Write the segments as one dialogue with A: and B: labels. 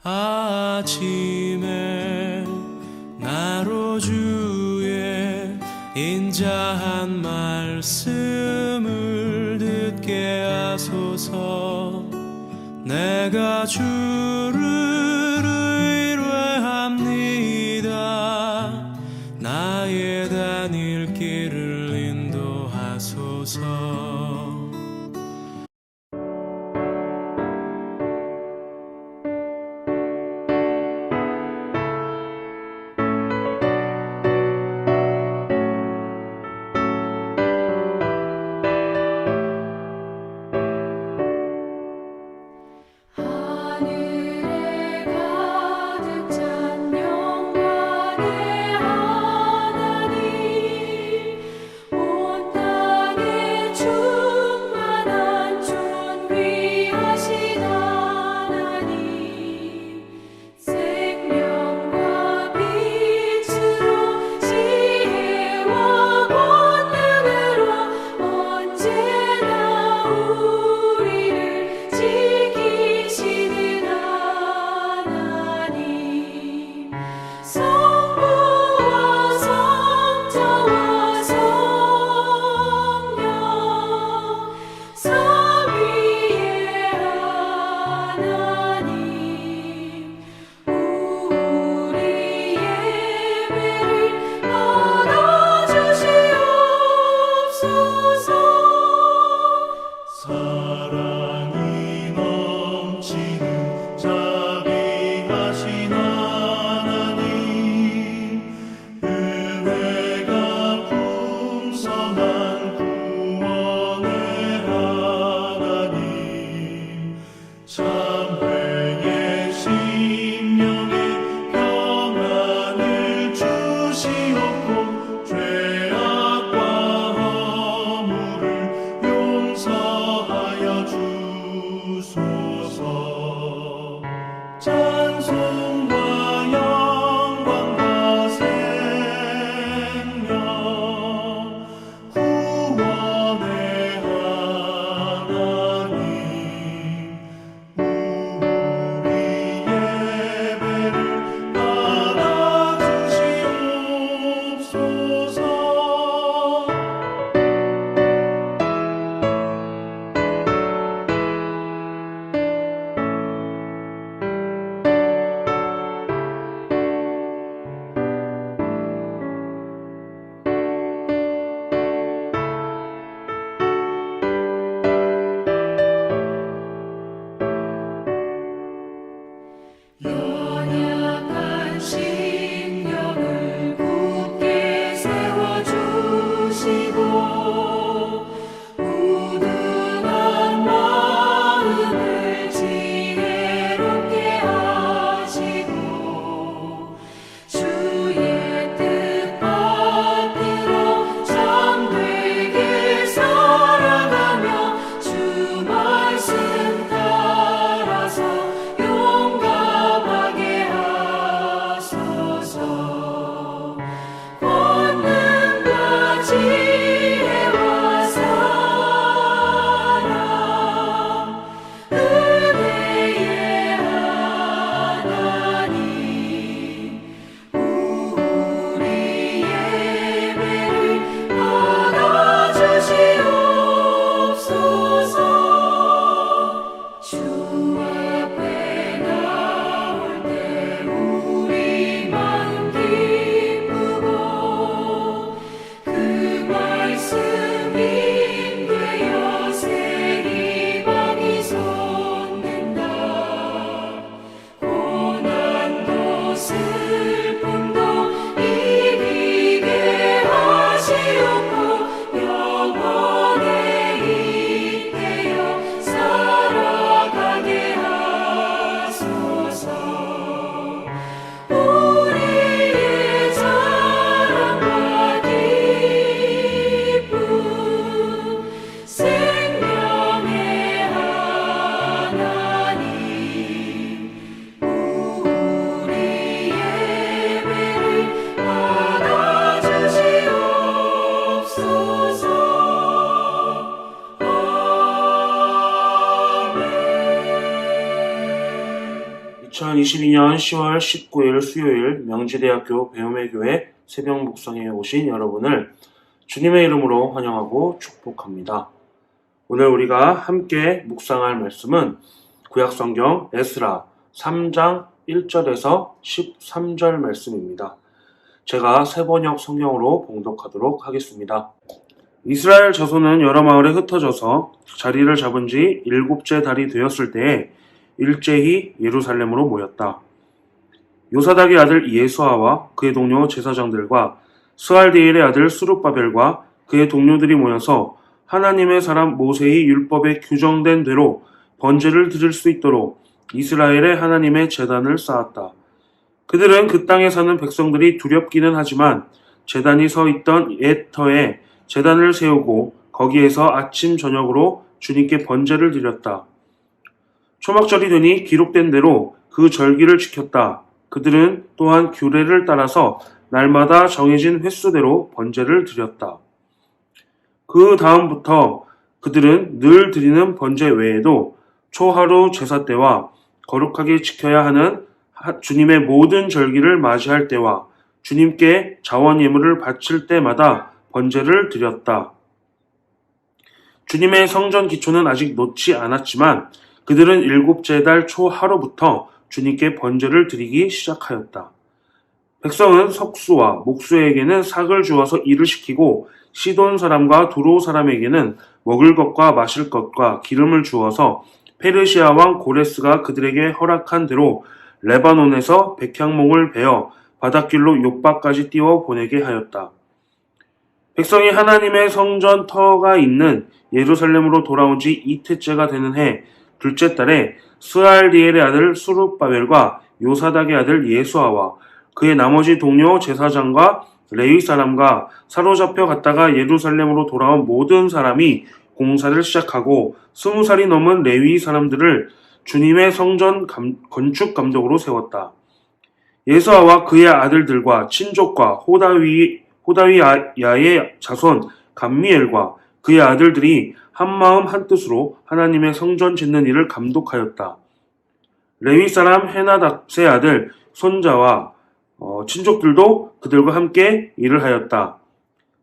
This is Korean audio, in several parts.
A: 아침에 나로 주의 인자한 말씀을 듣게 하소서. 내가 주를 의뢰합니다. 나의 다닐 길을 인도하소서.
B: 권능과 지혜와 2022년 10월 19일 수요일 명지대학교 배움의 새벽 묵상에 오신 여러분을 주님의 이름으로 환영하고 축복합니다. 오늘 우리가 함께 묵상할 말씀은 구약성경 에스라 3장 1절에서 13절 말씀입니다. 제가 새번역 성경으로 봉독하도록 하겠습니다. 이스라엘 자손은 여러 마을에 흩어져서 자리를 잡은 지 7째 달이 되었을 때에 일제히 예루살렘으로 모였다. 요사닥의 아들 예수아와 그의 동료 제사장들과 스알디엘의 아들 스룹바벨과 그의 동료들이 모여서 하나님의 사람 모세의 율법에 규정된 대로 번제를 드릴 수 있도록 이스라엘의 하나님의 제단을 쌓았다. 그들은 그 땅에 사는 백성들이 두렵기는 하지만 제단이 서 있던 옛 터에 제단을 세우고 거기에서 아침 저녁으로 주님께 번제를 드렸다. 초막절이 되니 기록된 대로 그 절기를 지켰다. 그들은 또한 규례를 따라서 날마다 정해진 횟수대로 번제를 드렸다. 그 다음부터 그들은 늘 드리는 번제 외에도 초하루 제사 때와 거룩하게 지켜야 하는 주님의 모든 절기를 맞이할 때와 주님께 자원 예물을 바칠 때마다 번제를 드렸다. 주님의 성전 기초는 아직 놓지 않았지만 그들은 7째 달 초하루부터 주님께 번제를 드리기 시작하였다. 백성은 석수와 목수에게는 삭을 주어서 일을 시키고 시돈 사람과 두로 사람에게는 먹을 것과 마실 것과 기름을 주어서 페르시아 왕 고레스가 그들에게 허락한 대로 레바논에서 백향목을 베어 바닷길로 욥바까지 띄워 보내게 하였다. 백성이 하나님의 성전 터가 있는 예루살렘으로 돌아온 지 이태째가 되는 해 둘째 달에 스알디엘의 아들 수룹바벨과 요사닥의 아들 예수아와 그의 나머지 동료 제사장과 레위 사람과 사로잡혀 갔다가 예루살렘으로 돌아온 모든 사람이 공사를 시작하고 20살이 넘은 레위 사람들을 주님의 성전 건축 감독으로 세웠다. 예수아와 그의 아들들과 친족과 호다위야의 자손 감미엘과 그의 아들들이 한마음 한뜻으로 하나님의 성전 짓는 일을 감독하였다. 레위 사람 헤나답의 아들 손자와 친족들도 그들과 함께 일을 하였다.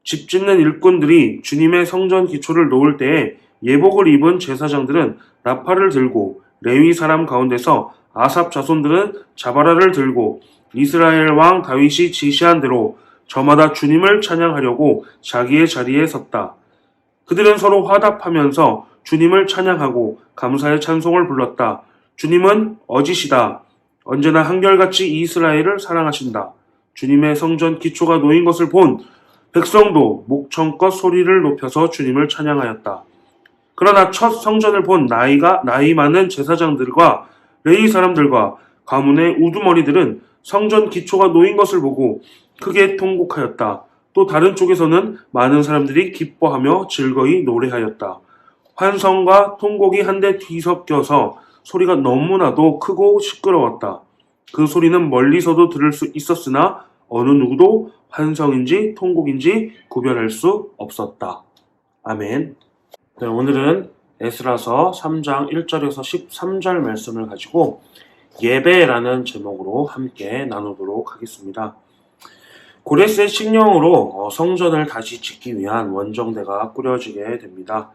B: 집 짓는 일꾼들이 주님의 성전 기초를 놓을 때에 예복을 입은 제사장들은 라파를 들고 레위 사람 가운데서 아삽 자손들은 자바라를 들고 이스라엘 왕 다윗이 지시한 대로 저마다 주님을 찬양하려고 자기의 자리에 섰다. 그들은 서로 화답하면서 주님을 찬양하고 감사의 찬송을 불렀다. 주님은 어지시다. 언제나 한결같이 이스라엘을 사랑하신다. 주님의 성전 기초가 놓인 것을 본 백성도 목청껏 소리를 높여서 주님을 찬양하였다. 그러나 첫 성전을 본 나이 많은 제사장들과 레위 사람들과 가문의 우두머리들은 성전 기초가 놓인 것을 보고 크게 통곡하였다. 또 다른 쪽에서는 많은 사람들이 기뻐하며 즐거이 노래하였다. 환성과 통곡이 한데 뒤섞여서 소리가 너무나도 크고 시끄러웠다. 그 소리는 멀리서도 들을 수 있었으나 어느 누구도 환성인지 통곡인지 구별할 수 없었다. 아멘. 네, 오늘은 에스라서 3장 1절에서 13절 말씀을 가지고 예배라는 제목으로 함께 나누도록 하겠습니다. 고레스의 칙령으로 성전을 다시 짓기 위한 원정대가 꾸려지게 됩니다.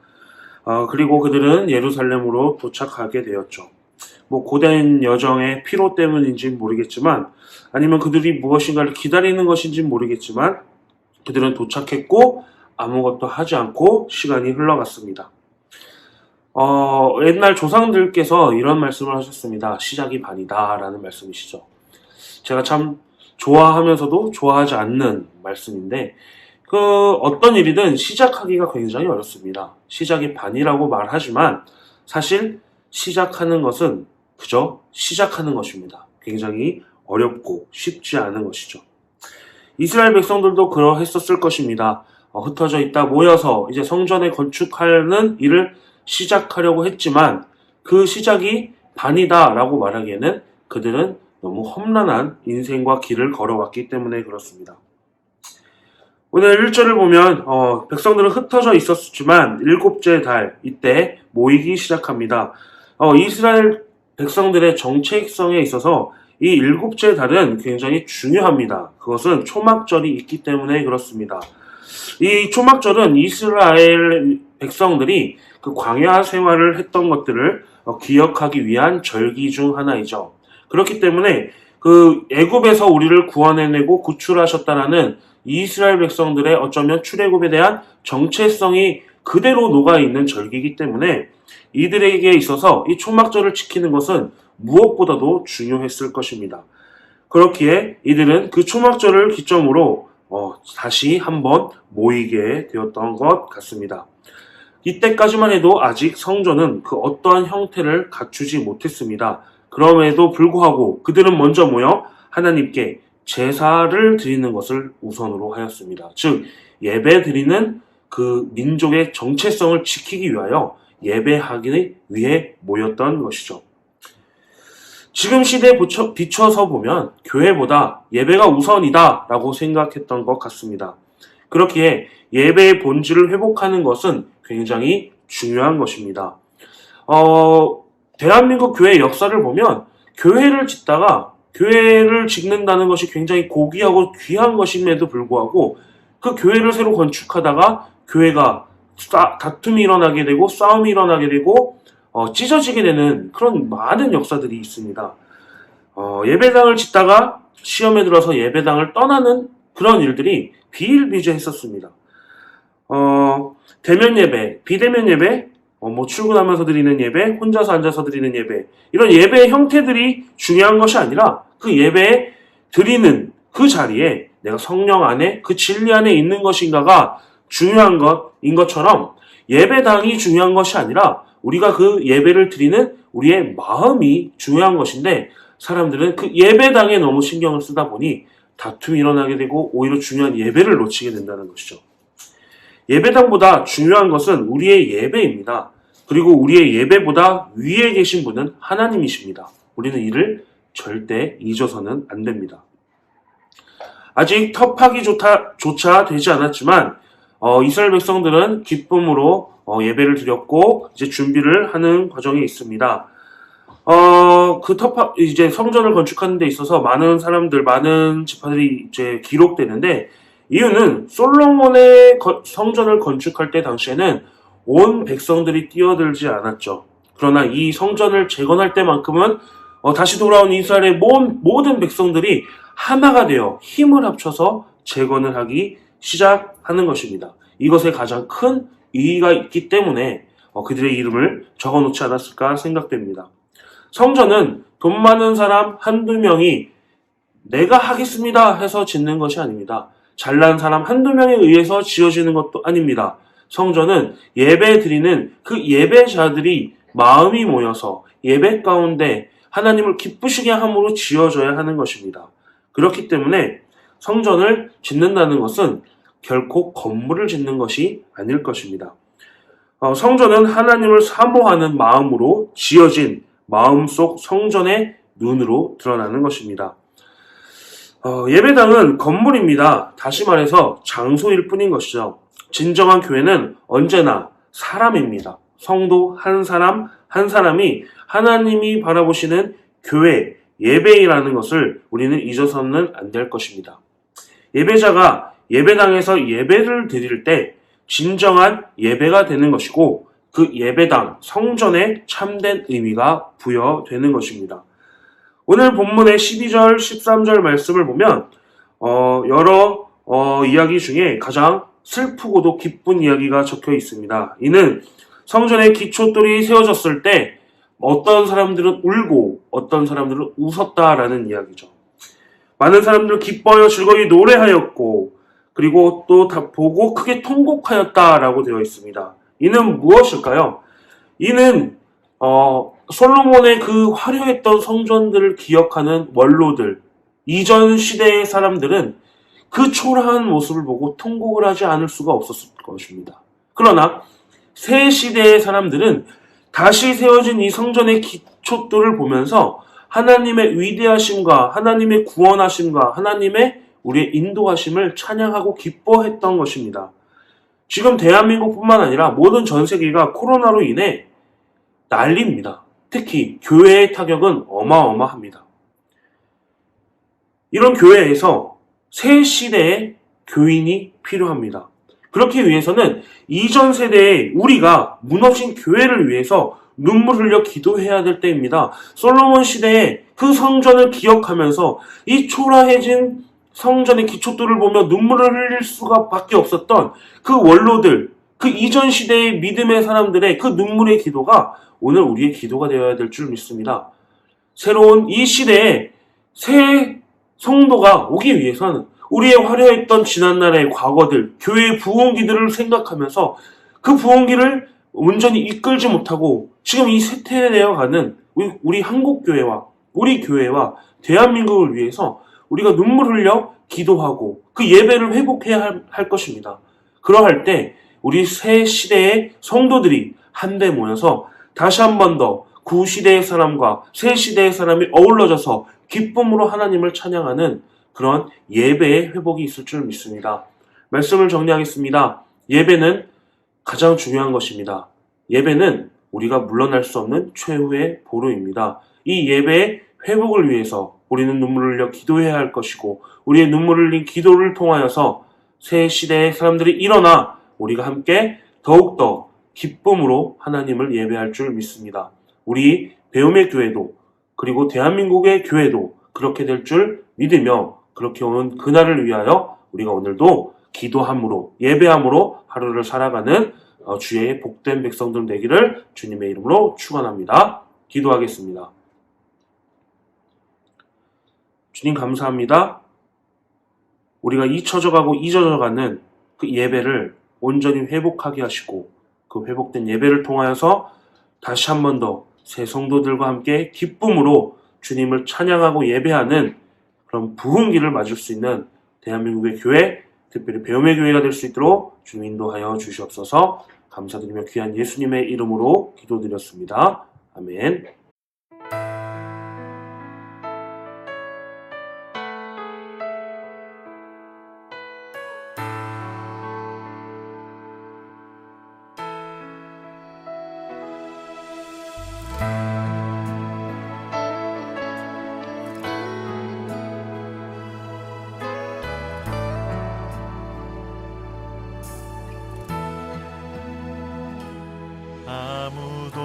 B: 그리고 그들은 예루살렘으로 도착하게 되었죠. 고된 여정의 피로 때문인지 모르겠지만 아니면 그들이 무엇인가를 기다리는 것인지 모르겠지만 그들은 도착했고 아무것도 하지 않고 시간이 흘러갔습니다. 옛날 조상들께서 이런 말씀을 하셨습니다. 시작이 반이다 라는 말씀이시죠. 제가 참 좋아하면서도 좋아하지 않는 말씀인데 어떤 일이든 시작하기가 굉장히 어렵습니다. 시작이 반이라고 말하지만 사실 시작하는 것은 그저 시작하는 것입니다. 굉장히 어렵고 쉽지 않은 것이죠. 이스라엘 백성들도 그러했었을 것입니다. 흩어져 있다 모여서 이제 성전에 건축하는 일을 시작하려고 했지만 그 시작이 반이다 라고 말하기에는 그들은 너무 험난한 인생과 길을 걸어왔기 때문에 그렇습니다. 오늘 1절을 보면 백성들은 흩어져 있었지만 7째 달 이때 모이기 시작합니다. 이스라엘 백성들의 정체성에 있어서 이 일곱째 달은 굉장히 중요합니다. 그것은 초막절이 있기 때문에 그렇습니다. 이 초막절은 이스라엘 백성들이 그 광야 생활을 했던 것들을 기억하기 위한 절기 중 하나이죠. 그렇기 때문에 그 애굽에서 우리를 구원해내고 구출하셨다라는 이스라엘 백성들의 어쩌면 출애굽에 대한 정체성이 그대로 녹아있는 절기이기 때문에 이들에게 있어서 이 초막절을 지키는 것은 무엇보다도 중요했을 것입니다. 그렇기에 이들은 그 초막절을 기점으로 다시 한번 모이게 되었던 것 같습니다. 이때까지만 해도 아직 성전은 그 어떠한 형태를 갖추지 못했습니다. 그럼에도 불구하고 그들은 먼저 모여 하나님께 제사를 드리는 것을 우선으로 하였습니다. 즉 예배 드리는 그 민족의 정체성을 지키기 위하여 예배하기 위해 모였던 것이죠. 지금 시대에 비춰서 보면 교회보다 예배가 우선이다 라고 생각했던 것 같습니다. 그렇기에 예배의 본질을 회복하는 것은 굉장히 중요한 것입니다. 대한민국 교회 역사를 보면 교회를 짓다가 교회를 짓는다는 것이 굉장히 고귀하고 귀한 것임에도 불구하고 그 교회를 새로 건축하다가 교회가 다툼이 일어나게 되고 싸움이 일어나게 되고 찢어지게 되는 그런 많은 역사들이 있습니다. 예배당을 짓다가 시험에 들어서 예배당을 떠나는 그런 일들이 비일비재했었습니다. 대면 예배, 비대면 예배, 출근하면서 드리는 예배, 혼자서 앉아서 드리는 예배, 이런 예배의 형태들이 중요한 것이 아니라 그 예배에 드리는 그 자리에 내가 성령 안에 그 진리 안에 있는 것인가가 중요한 것인 것처럼 예배당이 중요한 것이 아니라 우리가 그 예배를 드리는 우리의 마음이 중요한 것인데 사람들은 그 예배당에 너무 신경을 쓰다 보니 다툼이 일어나게 되고 오히려 중요한 예배를 놓치게 된다는 것이죠. 예배당보다 중요한 것은 우리의 예배입니다. 그리고 우리의 예배보다 위에 계신 분은 하나님이십니다. 우리는 이를 절대 잊어서는 안 됩니다. 아직 터파기조차 되지 않았지만 이스라엘 백성들은 기쁨으로 예배를 드렸고 이제 준비를 하는 과정에 있습니다. 이제 성전을 건축하는 데 있어서 많은 사람들, 많은 지파들이 이제 기록되는데 이유는 솔로몬의 성전을 건축할 때 당시에는 온 백성들이 뛰어들지 않았죠. 그러나 이 성전을 재건할 때만큼은 다시 돌아온 이스라엘의 모든 백성들이 하나가 되어 힘을 합쳐서 재건을 하기 시작하는 것입니다. 이것에 가장 큰 의의가 있기 때문에 그들의 이름을 적어놓지 않았을까 생각됩니다. 성전은 돈 많은 사람 한두 명이 내가 하겠습니다 해서 짓는 것이 아닙니다. 잘난 사람 한두 명에 의해서 지어지는 것도 아닙니다. 성전은 예배 드리는 그 예배자들이 마음이 모여서 예배 가운데 하나님을 기쁘시게 함으로 지어져야 하는 것입니다. 그렇기 때문에 성전을 짓는다는 것은 결코 건물을 짓는 것이 아닐 것입니다. 성전은 하나님을 사모하는 마음으로 지어진 마음속 성전의 눈으로 드러나는 것입니다. 예배당은 건물입니다. 다시 말해서 장소일 뿐인 것이죠. 진정한 교회는 언제나 사람입니다. 성도 한 사람 한 사람이 하나님이 바라보시는 교회, 예배이라는 것을 우리는 잊어서는 안 될 것입니다. 예배자가 예배당에서 예배를 드릴 때 진정한 예배가 되는 것이고 그 예배당, 성전에 참된 의미가 부여되는 것입니다. 오늘 본문의 12절, 13절 말씀을 보면 여러 이야기 중에 가장 슬프고도 기쁜 이야기가 적혀 있습니다. 이는 성전의 기초돌이 세워졌을 때 어떤 사람들은 울고 어떤 사람들은 웃었다라는 이야기죠. 많은 사람들은 기뻐하여 즐거이 노래하였고 그리고 또 다 보고 크게 통곡하였다라고 되어 있습니다. 이는 무엇일까요? 이는 솔로몬의 그 화려했던 성전들을 기억하는 원로들, 이전 시대의 사람들은 그 초라한 모습을 보고 통곡을 하지 않을 수가 없었을 것입니다. 그러나 새 시대의 사람들은 다시 세워진 이 성전의 기초돌을 보면서 하나님의 위대하심과 하나님의 구원하심과 하나님의 우리의 인도하심을 찬양하고 기뻐했던 것입니다. 지금 대한민국뿐만 아니라 모든 전 세계가 코로나로 인해 난리입니다. 특히 교회의 타격은 어마어마합니다. 이런 교회에서 새 시대의 교인이 필요합니다. 그렇기 위해서는 이전 세대의 우리가 무너진 교회를 위해서 눈물 흘려 기도해야 될 때입니다. 솔로몬 시대에 그 성전을 기억하면서 이 초라해진 성전의 기초들을 보며 눈물을 흘릴 수가 밖에 없었던 그 원로들, 그 이전 시대의 믿음의 사람들의 그 눈물의 기도가 오늘 우리의 기도가 되어야 될 줄 믿습니다. 새로운 이 시대에 새 성도가 오기 위해서는 우리의 화려했던 지난날의 과거들, 교회의 부흥기들을 생각하면서 그 부흥기를 온전히 이끌지 못하고 지금 이 쇠퇴되어가는 우리 한국교회와 우리 교회와 대한민국을 위해서 우리가 눈물 흘려 기도하고 그 예배를 회복해야 할 것입니다. 그러할 때 우리 새 시대의 성도들이 한데 모여서 다시 한 번 더 구시대의 사람과 새 시대의 사람이 어우러져서 기쁨으로 하나님을 찬양하는 그런 예배의 회복이 있을 줄 믿습니다. 말씀을 정리하겠습니다. 예배는 가장 중요한 것입니다. 예배는 우리가 물러날 수 없는 최후의 보루입니다. 이 예배의 회복을 위해서 우리는 눈물을 흘려 기도해야 할 것이고 우리의 눈물을 흘린 기도를 통하여서 새 시대의 사람들이 일어나 우리가 함께 더욱더 기쁨으로 하나님을 예배할 줄 믿습니다. 우리 배움의 교회도 그리고 대한민국의 교회도 그렇게 될 줄 믿으며 그렇게 오는 그날을 위하여 우리가 오늘도 기도함으로 예배함으로 하루를 살아가는 주의 복된 백성들 되기를 주님의 이름으로 축원합니다. 기도하겠습니다. 주님 감사합니다. 우리가 잊혀져가고 잊어져가는 그 예배를 온전히 회복하게 하시고 그 회복된 예배를 통하여서 다시 한 번 더 새 성도들과 함께 기쁨으로 주님을 찬양하고 예배하는 그런 부흥기를 맞을 수 있는 대한민국의 교회, 특별히 배움의 교회가 될 수 있도록 주님 인도하여 주시옵소서. 감사드리며 귀한 예수님의 이름으로 기도드렸습니다. 아멘.
A: 아무도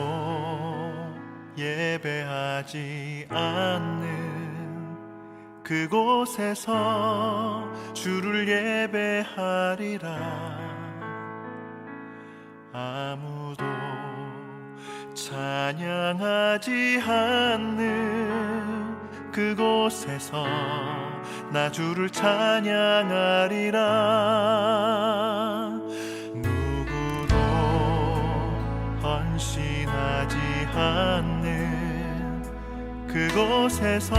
A: 예배하지 않는 그곳에서 주를 예배하리라. 아무도 찬양하지 않는 그곳에서 나 주를 찬양하리라. 누구도 헌신하지 않는 그곳에서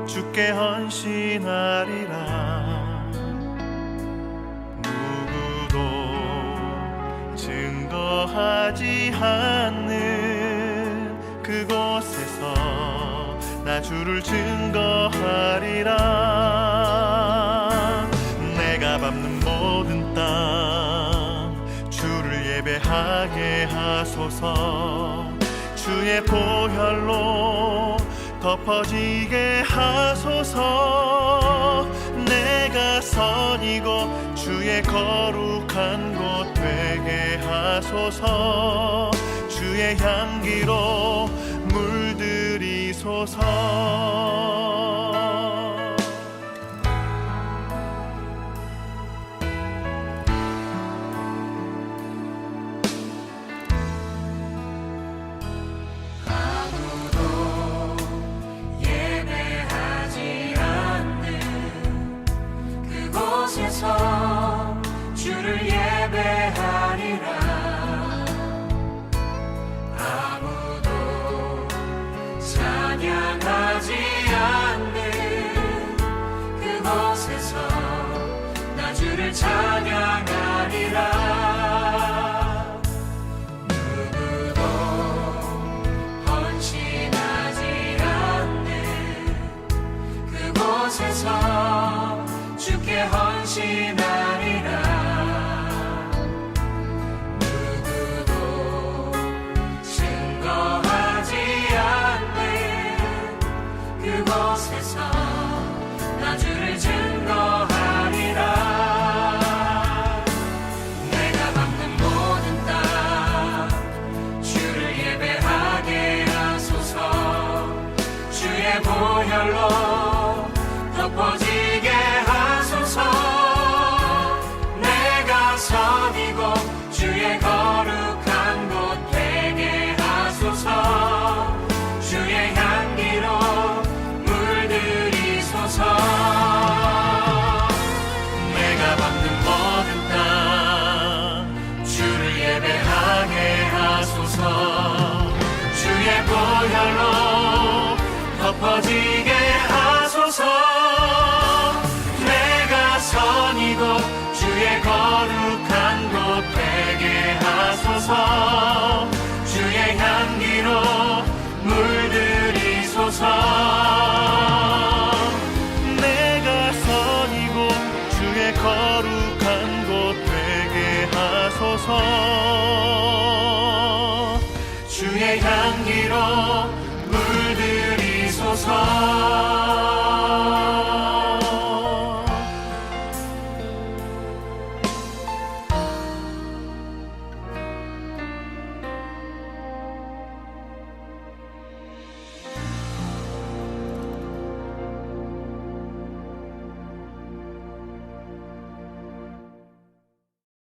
A: 주께 헌신하리라. 누구도 증거하지 않는 그곳에서 나 주를 증거하리라. 내가 밟는 모든 땅 주를 예배하게 하소서. 주의 보혈로 덮어지게 하소서. 내가 선이고 주의 거룩한 곳 되게 하소서. 주의 향기로 물들이소서.
C: 주를 예배하리라. 아무도 찬양하지 않는 그곳에서 나 주를 찬양하리라. 누구도 헌신하지 않는 그곳에서 주께 헌신하리라. 누구도 증거하지 하소서 주의 보혈로 덮어지게 하소서 내가 선이고 주의 거룩한 곳 되게 하소서 주의 향기로 물들이소서
A: 내가 선이고 주의 거룩한 곳 되게 하소서